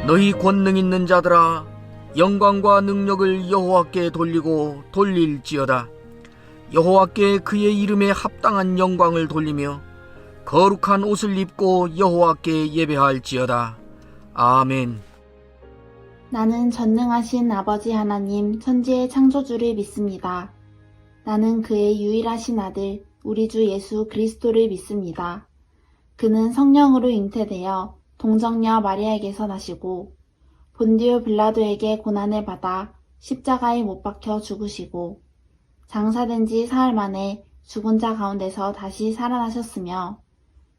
너희 권능 있는 자들아, 영광과 능력을 여호와께 돌리고 돌릴지어다. 여호와께 그의 이름에 합당한 영광을 돌리며 거룩한 옷을 입고 여호와께 예배할지어다. 아멘. 나는 전능하신 아버지 하나님 천지의 창조주를 믿습니다. 나는 그의 유일하신 아들 우리 주 예수 그리스도를 믿습니다. 그는 성령으로 잉태되어 동정녀 마리아에게서 나시고 본디오 빌라도에게 고난을 받아 십자가에 못 박혀 죽으시고 장사된 지 사흘 만에 죽은 자 가운데서 다시 살아나셨으며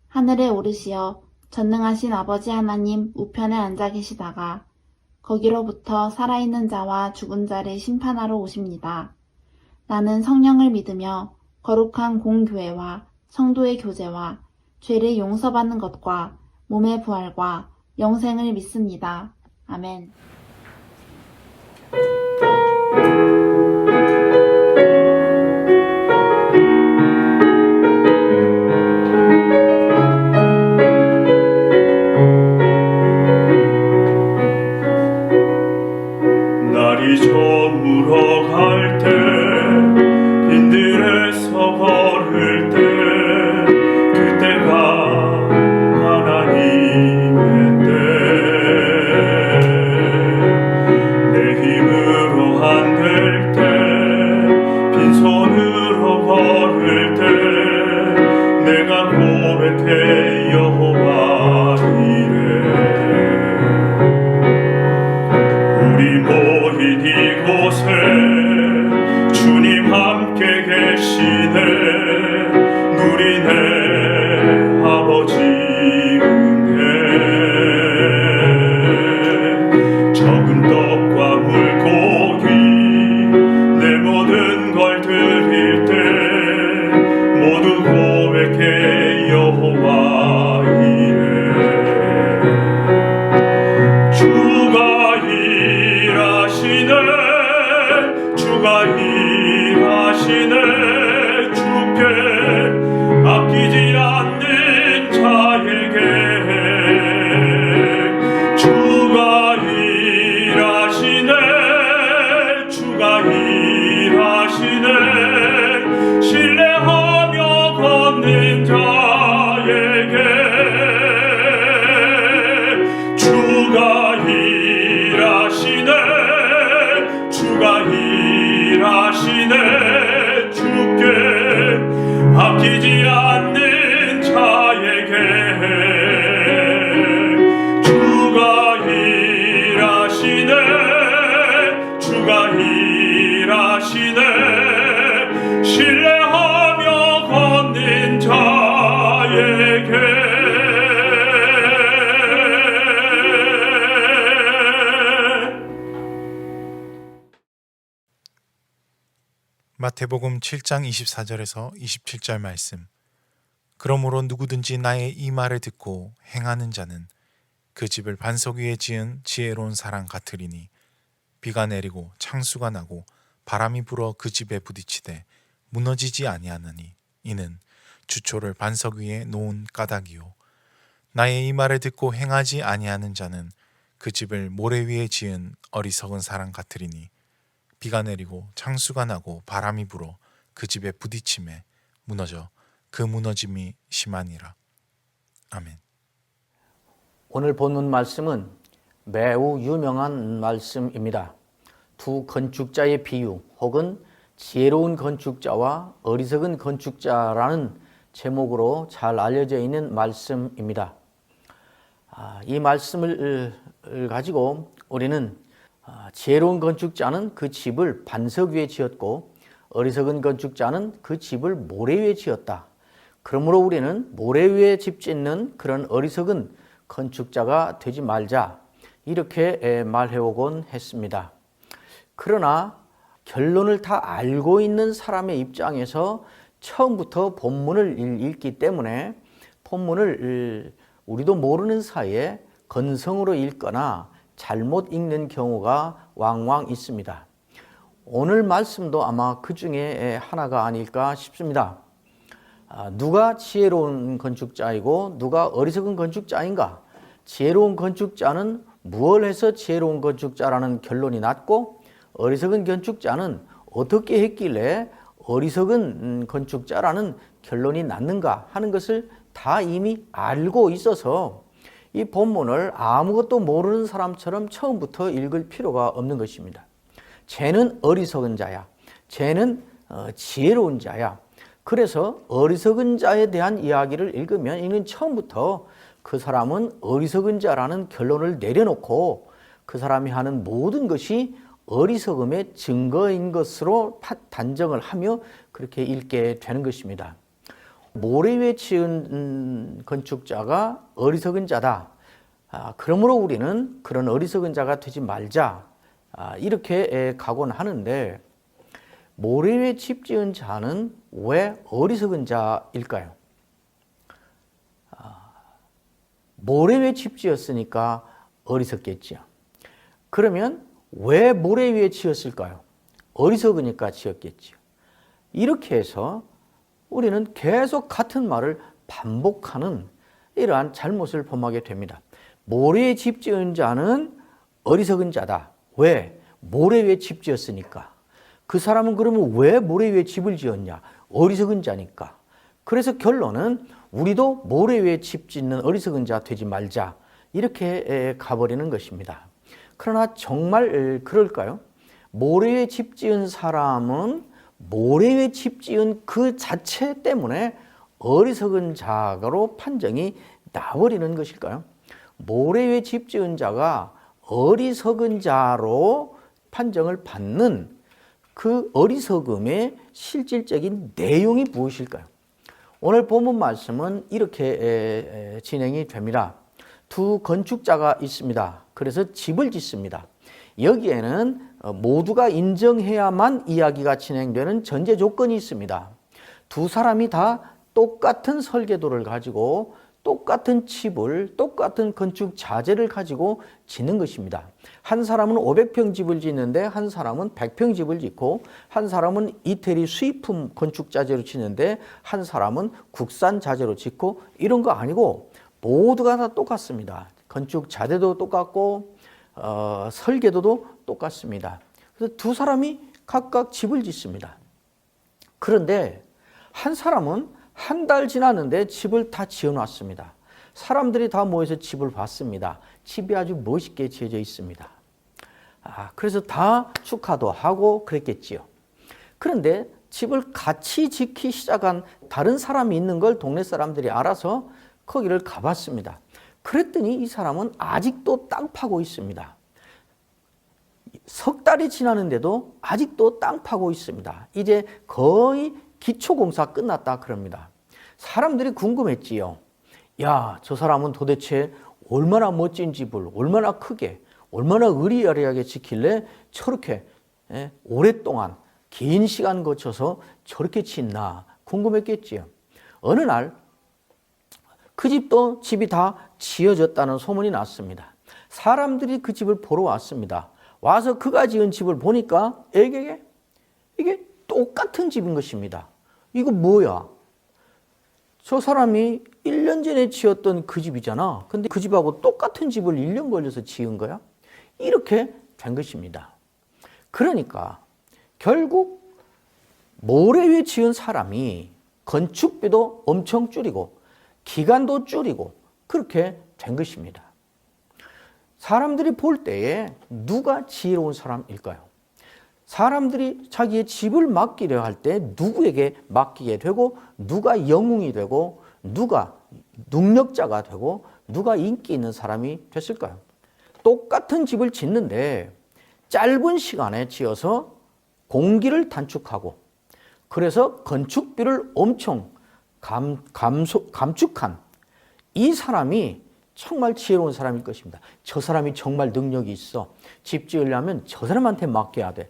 하늘에 오르시어 전능하신 아버지 하나님 우편에 앉아 계시다가 거기로부터 살아있는 자와 죽은 자를 심판하러 오십니다. 나는 성령을 믿으며 거룩한 공교회와 성도의 교제와 죄를 용서받는 것과 몸의 부활과 영생을 믿습니다. 아멘. 날이 저물어 갈 때, 빈들에서 걸을 때, 그때가 하나님의 때. 내 힘으로 안 될 때, 빈손으로 걸을 때, 내가 고백해 여호와 이래. 우리 모인 이곳에 주님 함께 계시네. 누리네 아버지 은혜. 적은 떡과 물고기 내 모든 걸 드릴 때 모두 고백해 여호와 이래. 주가 일하시네. 주께 아끼지 않는 자에게. 주가 일하시네. 신뢰하며 걷는 자에게. 주가 일하시네. 주께 아끼지 않는 자에게. 주가 일하시네. 신뢰하며 걷는 자에게. 마태복음 7장 24절에서 27절 말씀. 그러므로 누구든지 나의 이 말을 듣고 행하는 자는 그 집을 반석 위에 지은 지혜로운 사람 같으리니 비가 내리고 창수가 나고 바람이 불어 그 집에 부딪히되 무너지지 아니하느니 이는 주초를 반석 위에 놓은 까닭이요. 나의 이 말을 듣고 행하지 아니하는 자는 그 집을 모래 위에 지은 어리석은 사람 같으리니 비가 내리고 창수가 나고 바람이 불어 그 집에 부딪힘에 무너져 그 무너짐이 심하니라. 아멘. 오늘 본문 말씀은 매우 유명한 말씀입니다. 두 건축자의 비유 혹은 지혜로운 건축자와 어리석은 건축자라는 제목으로 잘 알려져 있는 말씀입니다. 이 말씀을 가지고 우리는 지혜로운 건축자는 그 집을 반석 위에 지었고 어리석은 건축자는 그 집을 모래 위에 지었다. 그러므로 우리는 모래 위에 집 짓는 그런 어리석은 건축자가 되지 말자, 이렇게 말해오곤 했습니다. 그러나 결론을 다 알고 있는 사람의 입장에서 처음부터 본문을 읽기 때문에 본문을 우리도 모르는 사이에 건성으로 읽거나 잘못 읽는 경우가 왕왕 있습니다. 오늘 말씀도 아마 그 중에 하나가 아닐까 싶습니다. 누가 지혜로운 건축자이고 누가 어리석은 건축자인가? 지혜로운 건축자는 무엇을 해서 지혜로운 건축자라는 결론이 났고 어리석은 건축자는 어떻게 했길래 어리석은 건축자라는 결론이 났는가 하는 것을 다 이미 알고 있어서 이 본문을 아무것도 모르는 사람처럼 처음부터 읽을 필요가 없는 것입니다. 쟤는 어리석은 자야. 쟤는 지혜로운 자야. 그래서 어리석은 자에 대한 이야기를 읽으면 이는 처음부터 그 사람은 어리석은 자라는 결론을 내려놓고 그 사람이 하는 모든 것이 어리석음의 증거인 것으로 단정을 하며 그렇게 읽게 되는 것입니다. 모래 위에 지은 건축자가 어리석은 자다. 그러므로 우리는 그런 어리석은 자가 되지 말자. 이렇게 각언하는데 모래 위에 집 지은 자는 왜 어리석은 자일까요? 모래 위에 집 지었으니까 어리석겠지요. 그러면 왜 모래 위에 지었을까요? 어리석으니까 지었겠지요. 이렇게 해서 우리는 계속 같은 말을 반복하는 이러한 잘못을 범하게 됩니다. 모래에 집 지은 자는 어리석은 자다. 왜? 모래 위에 집 지었으니까. 그 사람은 그러면 왜 모래 위에 집을 지었냐? 어리석은 자니까. 그래서 결론은 우리도 모래 위에 집 짓는 어리석은 자 되지 말자. 이렇게 가버리는 것입니다. 그러나 정말 그럴까요? 모래 위에 집 지은 사람은 모래 위에 집 지은 그 자체 때문에 어리석은 자로 판정이 나버리는 것일까요? 모래 위에 집 지은 자가 어리석은 자로 판정을 받는 그 어리석음의 실질적인 내용이 무엇일까요? 오늘 본문 말씀은 이렇게 진행이 됩니다. 두 건축자가 있습니다. 그래서 집을 짓습니다. 여기에는 모두가 인정해야만 이야기가 진행되는 전제 조건이 있습니다. 두 사람이 다 똑같은 설계도를 가지고 똑같은 집을, 똑같은 건축 자재를 가지고 짓는 것입니다. 한 사람은 500평 집을 짓는데 한 사람은 100평 집을 짓고 한 사람은 이태리 수입품 건축 자재로 짓는데 한 사람은 국산 자재로 짓고 이런 거 아니고 모두가 다 똑같습니다. 건축 자재도 똑같고 설계도도 똑같습니다. 그래서 두 사람이 각각 집을 짓습니다. 그런데 한 사람은 한 달 지났는데 집을 다 지어놨습니다. 사람들이 다 모여서 집을 봤습니다. 집이 아주 멋있게 지어져 있습니다. 그래서 다 축하도 하고 그랬겠지요. 그런데 집을 같이 짓기 시작한 다른 사람이 있는 걸 동네 사람들이 알아서 거기를 가봤습니다. 그랬더니 이 사람은 아직도 땅 파고 있습니다. 석 달이 지났는데도 아직도 땅 파고 있습니다. 이제 거의 기초공사 끝났다 그럽니다. 사람들이 궁금했지요. 야, 저 사람은 도대체 얼마나 멋진 집을 얼마나 크게 얼마나 의리여리하게 지킬래 저렇게 오랫동안 긴 시간 거쳐서 저렇게 짓나 궁금했겠지요. 어느 날 그 집도 집이 다 지어졌다는 소문이 났습니다. 사람들이 그 집을 보러 왔습니다. 와서 그가 지은 집을 보니까 이게 똑같은 집인 것입니다. 이거 뭐야? 저 사람이 1년 전에 지었던 그 집이잖아. 근데 그 집하고 똑같은 집을 1년 걸려서 지은 거야? 이렇게 된 것입니다. 그러니까 결국 모래 위에 지은 사람이 건축비도 엄청 줄이고 기간도 줄이고 그렇게 된 것입니다. 사람들이 볼 때에 누가 지혜로운 사람일까요? 사람들이 자기의 집을 맡기려 할 때 누구에게 맡기게 되고 누가 영웅이 되고 누가 능력자가 되고 누가 인기 있는 사람이 됐을까요? 똑같은 집을 짓는데 짧은 시간에 지어서 공기를 단축하고 그래서 건축비를 엄청 감축한 이 사람이 정말 지혜로운 사람일 것입니다. 저 사람이 정말 능력이 있어. 집 지으려면 저 사람한테 맡겨야 돼.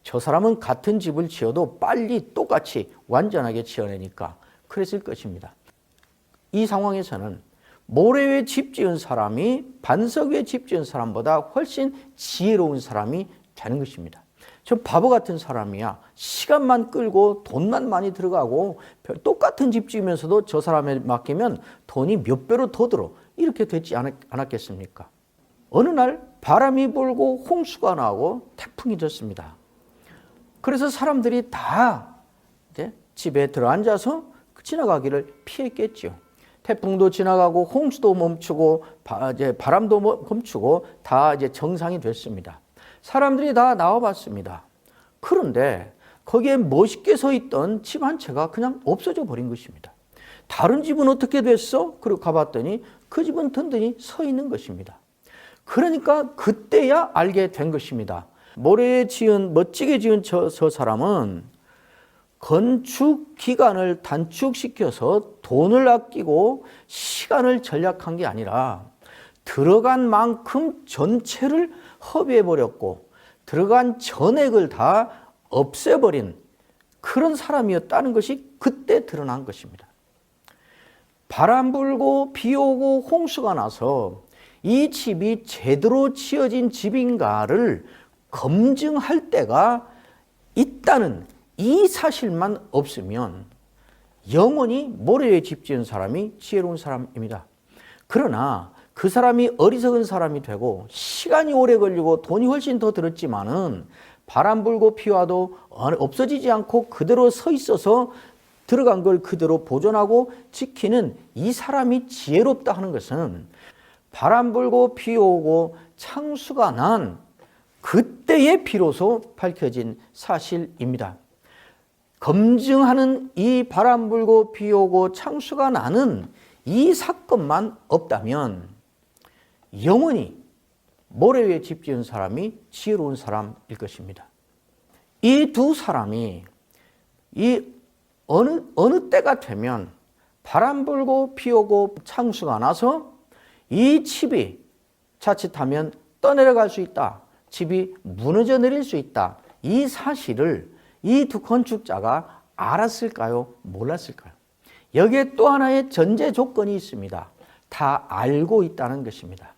저 사람은 같은 집을 지어도 빨리 똑같이 완전하게 지어내니까 그랬을 것입니다. 이 상황에서는 모래 위에 집 지은 사람이 반석 위에 집 지은 사람보다 훨씬 지혜로운 사람이 되는 것입니다. 저 바보 같은 사람이야. 시간만 끌고 돈만 많이 들어가고 똑같은 집 지으면서도 저 사람에 맡기면 돈이 몇 배로 더 들어. 이렇게 되지 않았겠습니까? 어느 날 바람이 불고 홍수가 나고 태풍이 졌습니다. 그래서 사람들이 다 이제 집에 들어앉아서 지나가기를 피했겠죠. 태풍도 지나가고 홍수도 멈추고 이제 바람도 멈추고 다 이제 정상이 됐습니다. 사람들이 다 나와봤습니다. 그런데 거기에 멋있게 서 있던 집 한 채가 그냥 없어져 버린 것입니다. 다른 집은 어떻게 됐어? 그리고 가봤더니 그 집은 든든히 서 있는 것입니다. 그러니까 그때야 알게 된 것입니다. 모래에 지은, 멋지게 지은 저 사람은 건축 기간을 단축시켜서 돈을 아끼고 시간을 절약한 게 아니라 들어간 만큼 전체를 허비해버렸고 들어간 전액을 다 없애버린 그런 사람이었다는 것이 그때 드러난 것입니다. 바람 불고 비 오고 홍수가 나서 이 집이 제대로 지어진 집인가를 검증할 때가 있다는 이 사실만 없으면 영원히 모래 위에 집 지은 사람이 지혜로운 사람입니다. 그러나 그 사람이 어리석은 사람이 되고 시간이 오래 걸리고 돈이 훨씬 더 들었지만은 바람 불고 비 와도 없어지지 않고 그대로 서 있어서 들어간 걸 그대로 보존하고 지키는 이 사람이 지혜롭다 하는 것은 바람 불고 비 오고 창수가 난 그때에 비로소 밝혀진 사실입니다. 검증하는 이 바람 불고 비 오고 창수가 나는 이 사건만 없다면 영원히 모래 위에 집 지은 사람이 지혜로운 사람일 것입니다. 이 두 사람이 이 어느 때가 되면 바람 불고 비 오고 창수가 나서 이 집이 자칫하면 떠내려갈 수 있다. 집이 무너져 내릴 수 있다. 이 사실을 이 두 건축자가 알았을까요? 몰랐을까요? 여기에 또 하나의 전제 조건이 있습니다. 다 알고 있다는 것입니다.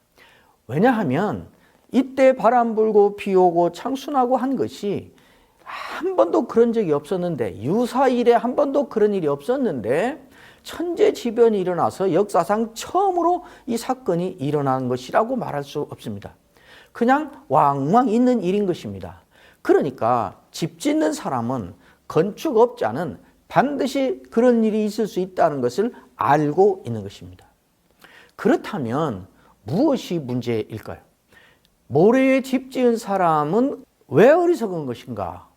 왜냐하면 이때 바람 불고 비 오고 창수나고 한 것이 한 번도 그런 적이 없었는데 유사일에 한 번도 그런 일이 없었는데 천재지변이 일어나서 역사상 처음으로 이 사건이 일어난 것이라고 말할 수 없습니다. 그냥 왕왕 있는 일인 것입니다. 그러니까 집 짓는 사람은 건축업자는 반드시 그런 일이 있을 수 있다는 것을 알고 있는 것입니다. 그렇다면 무엇이 문제일까요? 모래 위에 집 지은 사람은 왜 어리석은 것인가?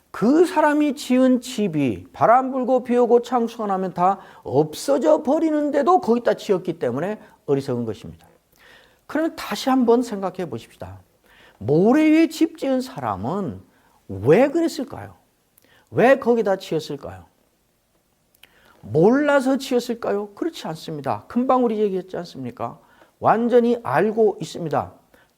그 사람이 지은 집이 바람 불고 비 오고 창수가 나면 다 없어져 버리는데도 거기다 지었기 때문에 어리석은 것입니다. 그러면 다시 한번 생각해 보십시다. 모래 위에 집 지은 사람은 왜 그랬을까요? 왜 거기다 지었을까요? 몰라서 지었을까요? 그렇지 않습니다. 금방 우리 얘기했지 않습니까? 완전히 알고 있습니다.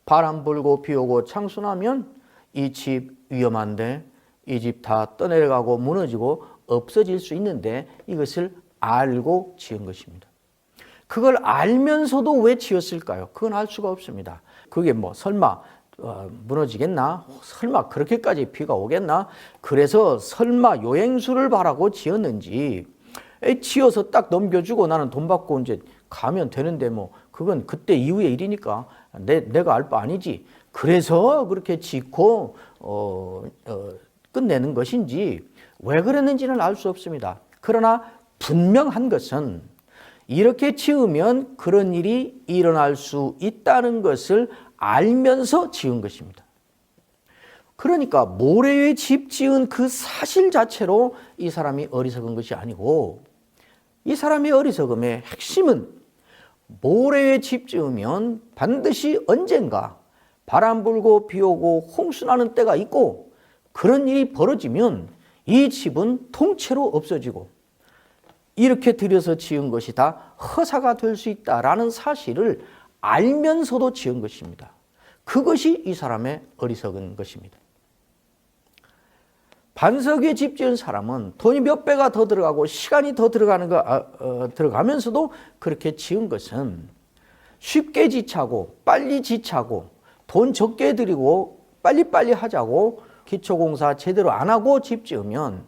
바람 불고 비 오고 창수 나면 이 집 위험한데 이 집 다 떠내려가고 무너지고 없어질 수 있는데 이것을 알고 지은 것입니다. 그걸 알면서도 왜 지었을까요? 그건 알 수가 없습니다. 그게 뭐 설마 무너지겠나? 설마 그렇게까지 비가 오겠나? 그래서 설마 요행수를 바라고 지었는지 지어서 딱 넘겨주고 나는 돈 받고 이제 가면 되는데 뭐 그건 그때 이후의 일이니까 내가 알 바 아니지. 그래서 그렇게 짓고 끝내는 것인지 왜 그랬는지는 알 수 없습니다. 그러나 분명한 것은 이렇게 지으면 그런 일이 일어날 수 있다는 것을 알면서 지은 것입니다. 그러니까 모래 위에 집 지은 그 사실 자체로 이 사람이 어리석은 것이 아니고 이 사람의 어리석음의 핵심은 모래 위에 집 지으면 반드시 언젠가 바람 불고 비 오고 홍수 나는 때가 있고 그런 일이 벌어지면 이 집은 통째로 없어지고 이렇게 들여서 지은 것이 다 허사가 될 수 있다라는 사실을 알면서도 지은 것입니다. 그것이 이 사람의 어리석은 것입니다. 반석 위에 집 지은 사람은 돈이 몇 배가 더 들어가고 시간이 더 들어가면서도 그렇게 지은 것은 쉽게 지차고 빨리 지차고 돈 적게 들이고 빨리빨리 하자고 기초공사 제대로 안 하고 집 지으면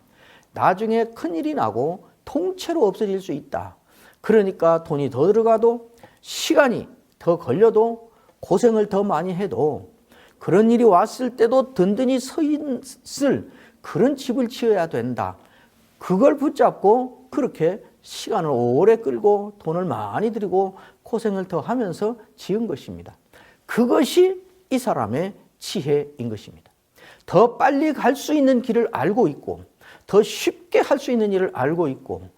나중에 큰일이 나고 통째로 없어질 수 있다. 그러니까 돈이 더 들어가도 시간이 더 걸려도 고생을 더 많이 해도 그런 일이 왔을 때도 든든히 서 있을 그런 집을 지어야 된다. 그걸 붙잡고 그렇게 시간을 오래 끌고 돈을 많이 들이고 고생을 더 하면서 지은 것입니다. 그것이 이 사람의 지혜인 것입니다. 더 빨리 갈 수 있는 길을 알고 있고, 더 쉽게 할 수 있는 일을 알고 있고,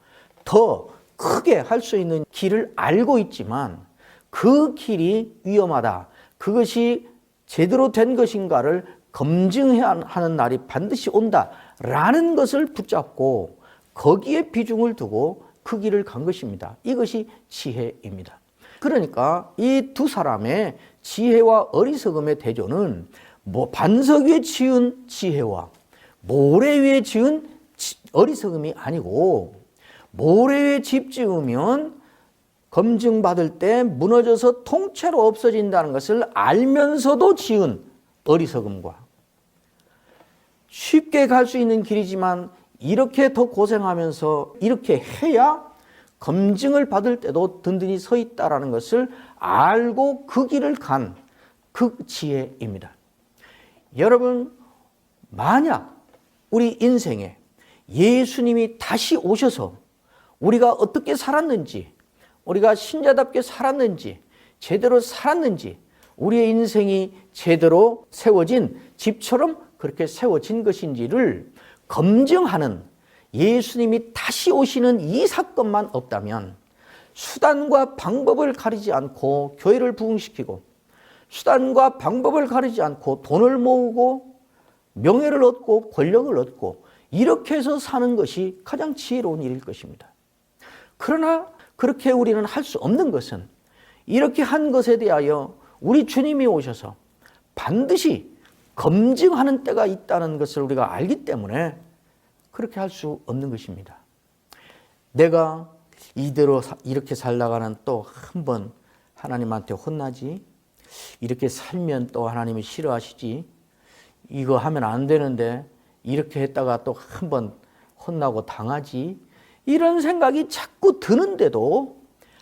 더 크게 할 수 있는 길을 알고 있지만 그 길이 위험하다. 그것이 제대로 된 것인가를 검증해야 하는 날이 반드시 온다라는 것을 붙잡고 거기에 비중을 두고 그 길을 간 것입니다. 이것이 지혜입니다. 그러니까 이 두 사람의 지혜와 어리석음의 대조는 반석 위에 지은 지혜와 모래 위에 지은 어리석음이 아니고, 모래 위에 집 지으면 검증받을 때 무너져서 통째로 없어진다는 것을 알면서도 지은 어리석음과, 쉽게 갈 수 있는 길이지만 이렇게 더 고생하면서 이렇게 해야 검증을 받을 때도 든든히 서 있다는 것을 알고 그 길을 간 그 지혜입니다. 여러분, 만약 우리 인생에 예수님이 다시 오셔서 우리가 어떻게 살았는지, 우리가 신자답게 살았는지, 제대로 살았는지, 우리의 인생이 제대로 세워진 집처럼 그렇게 세워진 것인지를 검증하는 예수님이 다시 오시는 이 사건만 없다면, 수단과 방법을 가리지 않고 교회를 부흥시키고, 수단과 방법을 가리지 않고 돈을 모으고 명예를 얻고 권력을 얻고 이렇게 해서 사는 것이 가장 지혜로운 일일 것입니다. 그러나 그렇게 우리는 할 수 없는 것은, 이렇게 한 것에 대하여 우리 주님이 오셔서 반드시 검증하는 때가 있다는 것을 우리가 알기 때문에 그렇게 할 수 없는 것입니다. 내가 이대로 이렇게 살다가는 또 한 번 하나님한테 혼나지, 이렇게 살면 또 하나님이 싫어하시지, 이거 하면 안 되는데 이렇게 했다가 또 한 번 혼나고 당하지, 이런 생각이 자꾸 드는데도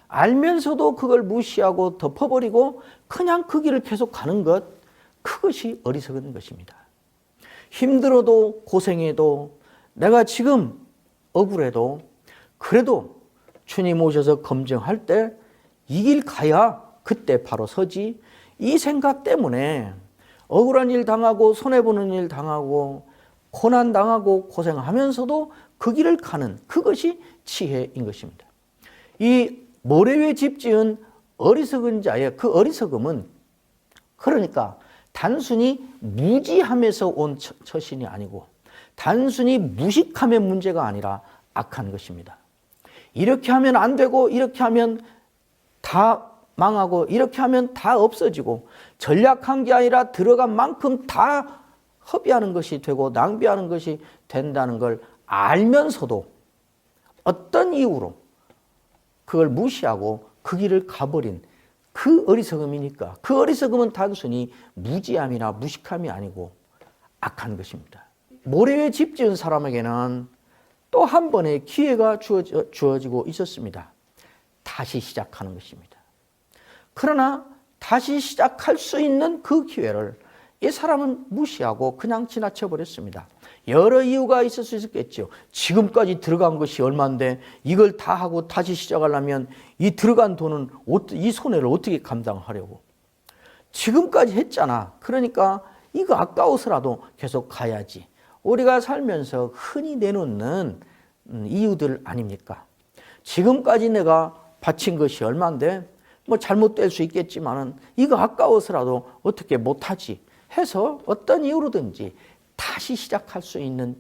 알면서도 그걸 무시하고 덮어버리고 그냥 그 길을 계속 가는 것, 그것이 어리석은 것입니다. 힘들어도 고생해도, 내가 지금 억울해도, 그래도 주님 오셔서 검증할 때 이 길 가야 그때 바로 서지, 이 생각 때문에 억울한 일 당하고 손해보는 일 당하고 고난 당하고 고생하면서도 그 길을 가는, 그것이 지혜인 것입니다. 이 모래 위에 집 지은 어리석은 자의 그 어리석음은, 그러니까 단순히 무지함에서 온 처신이 아니고 단순히 무식함의 문제가 아니라 악한 것입니다. 이렇게 하면 안 되고, 이렇게 하면 다 망하고, 이렇게 하면 다 없어지고, 전략한 게 아니라 들어간 만큼 다 허비하는 것이 되고 낭비하는 것이 된다는 걸 알면서도 어떤 이유로 그걸 무시하고 그 길을 가버린 그 어리석음이니까, 그 어리석음은 단순히 무지함이나 무식함이 아니고 악한 것입니다. 모래 위에 집 지은 사람에게는 또 한 번의 기회가 주어지고 있었습니다. 다시 시작하는 것입니다. 그러나 다시 시작할 수 있는 그 기회를 이 사람은 무시하고 그냥 지나쳐 버렸습니다. 여러 이유가 있을 수 있겠죠. 지금까지 들어간 것이 얼마인데 이걸 다 하고 다시 시작하려면 이 들어간 돈은, 이 손해를 어떻게 감당하려고. 지금까지 했잖아. 그러니까 이거 아까워서라도 계속 가야지. 우리가 살면서 흔히 내놓는 이유들 아닙니까? 지금까지 내가 바친 것이 얼마인데 뭐 잘못될 수 있겠지만은 이거 아까워서라도 어떻게 못하지 해서 어떤 이유로든지 다시 시작할 수 있는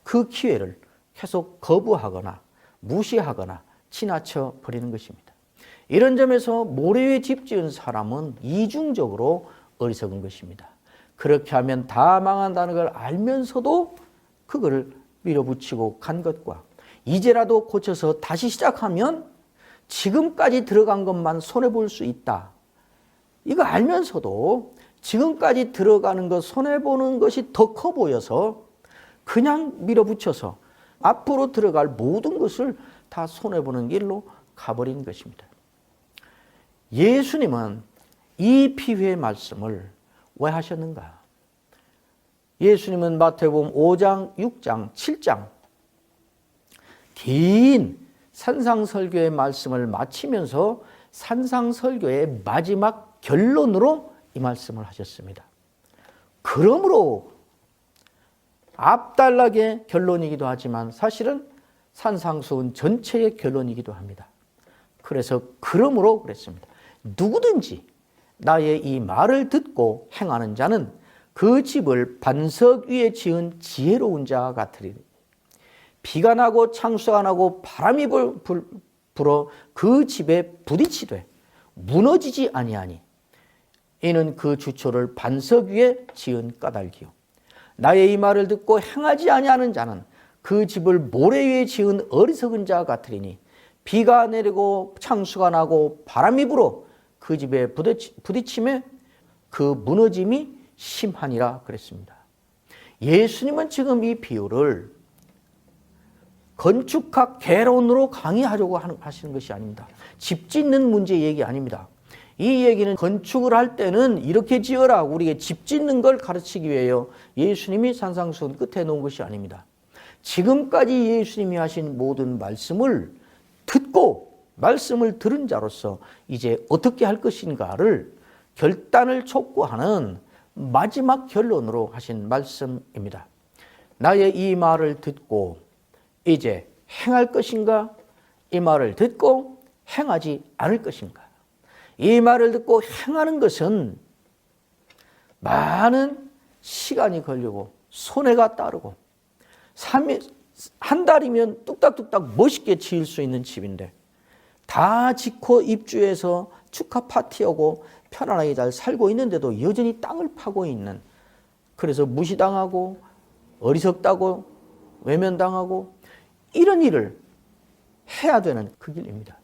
그 기회를 계속 거부하거나 무시하거나 지나쳐 버리는 것입니다. 이런 점에서 모래 위에 집 지은 사람은 이중적으로 어리석은 것입니다. 그렇게 하면 다 망한다는 걸 알면서도 그거를 밀어붙이고 간 것과, 이제라도 고쳐서 다시 시작하면 지금까지 들어간 것만 손해볼 수 있다, 이거 알면서도 지금까지 들어가는 것, 손해보는 것이 더 커 보여서 그냥 밀어붙여서 앞으로 들어갈 모든 것을 다 손해보는 길로 가버린 것입니다. 예수님은 이 비유의 말씀을 왜 하셨는가? 예수님은 마태복음 5장, 6장, 7장 긴 산상설교의 말씀을 마치면서 산상설교의 마지막 결론으로 이 말씀을 하셨습니다. 그러므로 앞달락의 결론이기도 하지만 사실은 산상수훈 전체의 결론이기도 합니다. 그래서 그러므로 그랬습니다. 누구든지 나의 이 말을 듣고 행하는 자는 그 집을 반석 위에 지은 지혜로운 자 같으리니 비가 나고 창수가 나고 바람이 불어 그 집에 부딪히되 무너지지 아니하니 이는 그 주초를 반석 위에 지은 까닭이요 나의 이 말을 듣고 행하지 아니하는 자는 그 집을 모래 위에 지은 어리석은 자 같으리니 비가 내리고 창수가 나고 바람이 불어 그 집에 부딪힘에 그 무너짐이 심하니라 그랬습니다. 예수님은 지금 이 비유를 건축학 개론으로 강의하려고 하시는 것이 아닙니다. 집 짓는 문제 얘기 아닙니다. 이 얘기는 건축을 할 때는 이렇게 지어라 우리에게 집 짓는 걸 가르치기 위해요. 예수님이 산상수훈 끝에 놓은 것이 아닙니다. 지금까지 예수님이 하신 모든 말씀을 듣고 말씀을 들은 자로서 이제 어떻게 할 것인가를 결단을 촉구하는 마지막 결론으로 하신 말씀입니다. 나의 이 말을 듣고 이제 행할 것인가? 이 말을 듣고 행하지 않을 것인가? 이 말을 듣고 행하는 것은 많은 시간이 걸리고 손해가 따르고 한 달이면 뚝딱뚝딱 멋있게 지을 수 있는 집인데 다 짓고 입주해서 축하 파티하고 편안하게 잘 살고 있는데도 여전히 땅을 파고 있는, 그래서 무시당하고 어리석다고 외면당하고 이런 일을 해야 되는 그 길입니다.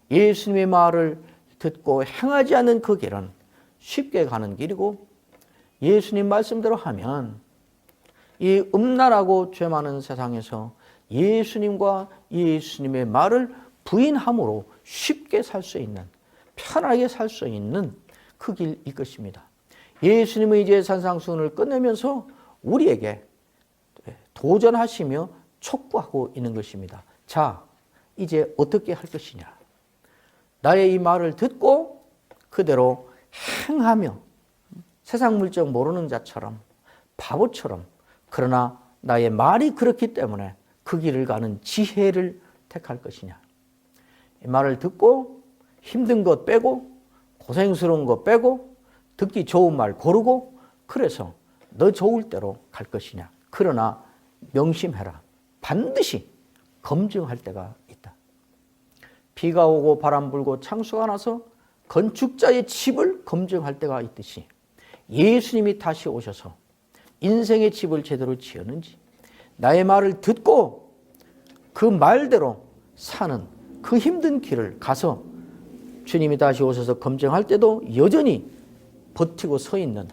예수님의 말을 듣고 행하지 않는 그 길은 쉽게 가는 길이고 예수님 말씀대로 하면 이 음란하고 죄 많은 세상에서 예수님과 예수님의 말을 부인함으로 쉽게 살 수 있는, 편하게 살 수 있는 그 길일 것입니다. 예수님은 이제 산상수훈을 끝내면서 우리에게 도전하시며 촉구하고 있는 것입니다. 자, 이제 어떻게 할 것이냐? 나의 이 말을 듣고 그대로 행하며 세상 물정 모르는 자처럼 바보처럼, 그러나 나의 말이 그렇기 때문에 그 길을 가는 지혜를 택할 것이냐? 이 말을 듣고 힘든 것 빼고 고생스러운 것 빼고 듣기 좋은 말 고르고 그래서 너 좋을 대로 갈 것이냐? 그러나 명심해라. 반드시 검증할 때가 있다. 비가 오고 바람 불고 창수가 나서 건축자의 집을 검증할 때가 있듯이 예수님이 다시 오셔서 인생의 집을 제대로 지었는지, 나의 말을 듣고 그 말대로 사는 그 힘든 길을 가서 주님이 다시 오셔서 검증할 때도 여전히 버티고 서 있는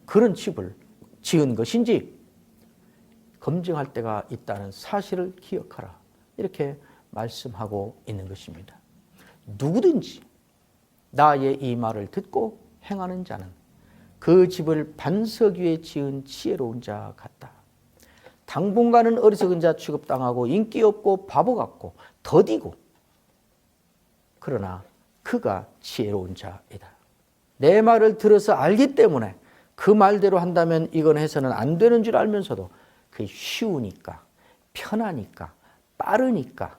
그런 집을 지은 것인지 검증할 때가 있다는 사실을 기억하라. 이렇게 말씀하고 있는 것입니다. 누구든지 나의 이 말을 듣고 행하는 자는 그 집을 반석 위에 지은 지혜로운 자 같다. 당분간은 어리석은 자 취급당하고 인기 없고 바보 같고 더디고, 그러나 그가 지혜로운 자이다. 내 말을 들어서 알기 때문에 그 말대로 한다면 이건 해서는 안 되는 줄 알면서도 그게 쉬우니까, 편하니까, 빠르니까,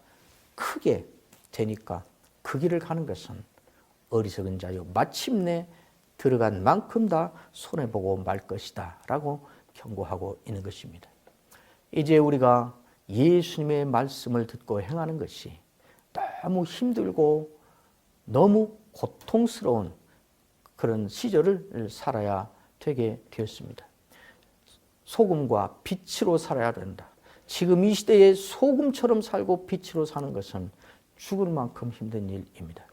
크게 되니까 그 길을 가는 것은 어리석은 자요 마침내 들어간 만큼 다 손해보고 말 것이다 라고 경고하고 있는 것입니다. 이제 우리가 예수님의 말씀을 듣고 행하는 것이 너무 힘들고 너무 고통스러운 그런 시절을 살아야 되게 되었습니다. 소금과 빛으로 살아야 된다. 지금 이 시대에 소금처럼 살고 빛으로 사는 것은 죽을 만큼 힘든 일입니다.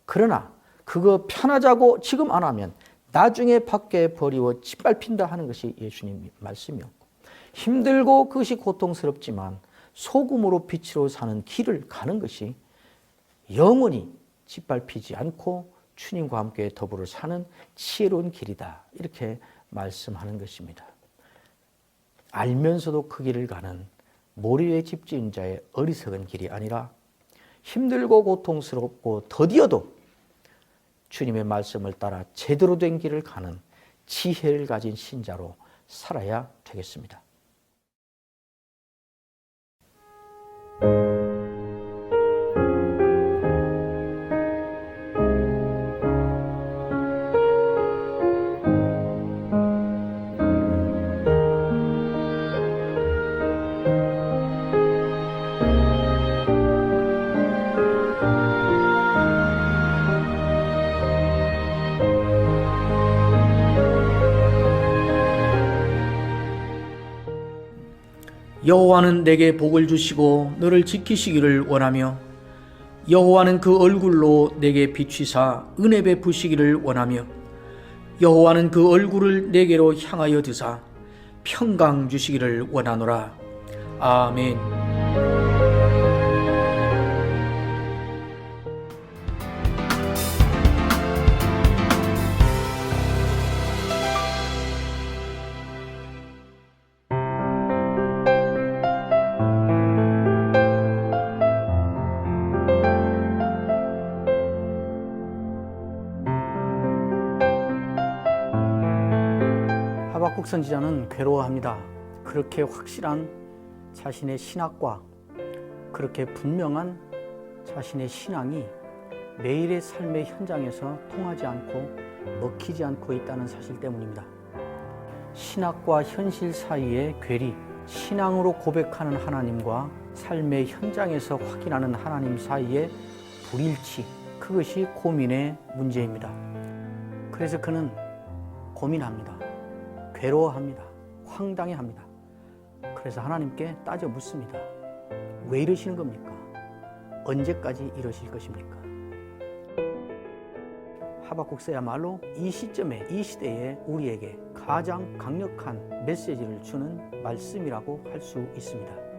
그러나 그거 편하자고 지금 안 하면 나중에 밖에 버리워 짓밟힌다 하는 것이 예수님 말씀이었고, 힘들고 그것이 고통스럽지만 소금으로 빛으로 사는 길을 가는 것이 영원히 짓밟히지 않고 주님과 함께 더불어 사는 지혜로운 길이다. 이렇게 말씀하는 것입니다. 알면서도 그 길을 가는 모래 위에 집 지은 자의 어리석은 길이 아니라 힘들고 고통스럽고 더디어도 주님의 말씀을 따라 제대로 된 길을 가는 지혜를 가진 신자로 살아야 되겠습니다. 여호와는 내게 복을 주시고 너를 지키시기를 원하며 여호와는 그 얼굴로 내게 비추사 은혜 베푸시기를 원하며 여호와는 그 얼굴을 내게로 향하여 드사 평강 주시기를 원하노라. 아멘. 하박국 선지자는 괴로워합니다. 그렇게 확실한 자신의 신학과 그렇게 분명한 자신의 신앙이 매일의 삶의 현장에서 통하지 않고 먹히지 않고 있다는 사실 때문입니다. 신학과 현실 사이의 괴리, 신앙으로 고백하는 하나님과 삶의 현장에서 확인하는 하나님 사이의 불일치, 그것이 고민의 문제입니다. 그래서 그는 고민합니다. 괴로워합니다. 황당해합니다. 그래서 하나님께 따져 묻습니다. 왜 이러시는 겁니까? 언제까지 이러실 것입니까? 하박국서야말로 이 시점에, 이 시대에 우리에게 가장 강력한 메시지를 주는 말씀이라고 할 수 있습니다.